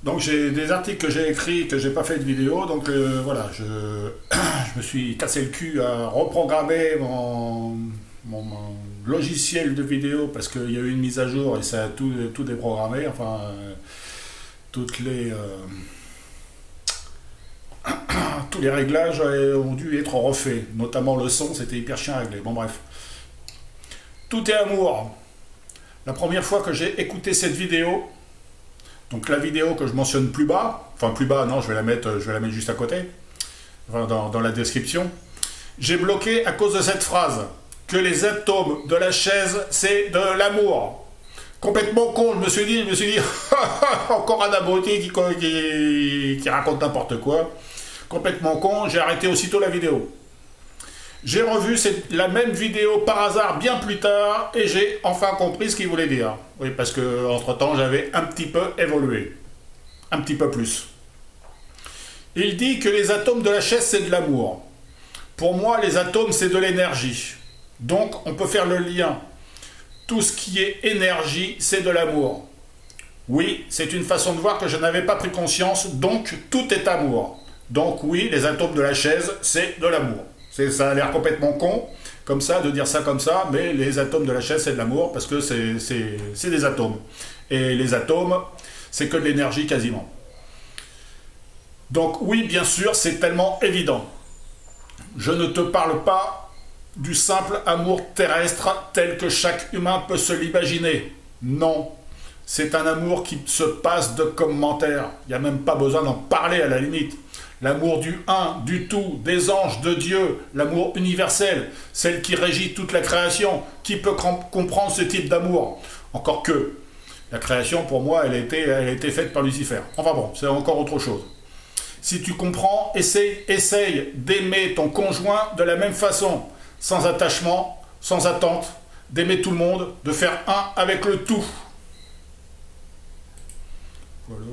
Donc j'ai des articles que j'ai écrits, que j'ai pas fait de vidéo, donc voilà, je me suis cassé le cul à reprogrammer mon logiciel de vidéo parce qu'il y a eu une mise à jour et ça a tout déprogrammé, enfin toutes les tous les réglages ont dû être refaits, notamment le son, c'était hyper chiant à régler. Bon bref, tout est amour. La première fois que j'ai écouté cette vidéo, donc la vidéo que je mentionne plus bas, enfin plus bas, non, je vais la mettre juste à côté, enfin, dans la description, j'ai bloqué à cause de cette phrase, que les atomes de la chaise, c'est de l'amour. Complètement con, je me suis dit, encore un abruti qui raconte n'importe quoi. Complètement con, j'ai arrêté aussitôt la vidéo. J'ai revu la même vidéo par hasard bien plus tard et j'ai enfin compris ce qu'il voulait dire. Oui, parce que entre temps j'avais un petit peu évolué. Un petit peu plus. Il dit que les atomes de la chaise c'est de l'amour. Pour moi les atomes c'est de l'énergie. Donc on peut faire le lien. Tout ce qui est énergie c'est de l'amour. Oui, c'est une façon de voir que je n'avais pas pris conscience, donc tout est amour. Donc oui, les atomes de la chaise c'est de l'amour. Ça a l'air complètement con, comme ça, de dire ça comme ça, mais les atomes de la chaise, c'est de l'amour, parce que c'est des atomes. Et les atomes, c'est que de l'énergie quasiment. Donc oui, bien sûr, c'est tellement évident. Je ne te parle pas du simple amour terrestre tel que chaque humain peut se l'imaginer. Non, c'est un amour qui se passe de commentaires. Il n'y a même pas besoin d'en parler à la limite. L'amour du un, du tout, des anges, de Dieu, l'amour universel, celle qui régit toute la création, qui peut comprendre ce type d'amour? Encore que, la création pour moi, elle a été faite par Lucifer. Enfin bon, c'est encore autre chose. Si tu comprends, essaye d'aimer ton conjoint de la même façon, sans attachement, sans attente, d'aimer tout le monde, de faire un avec le tout. Voilà,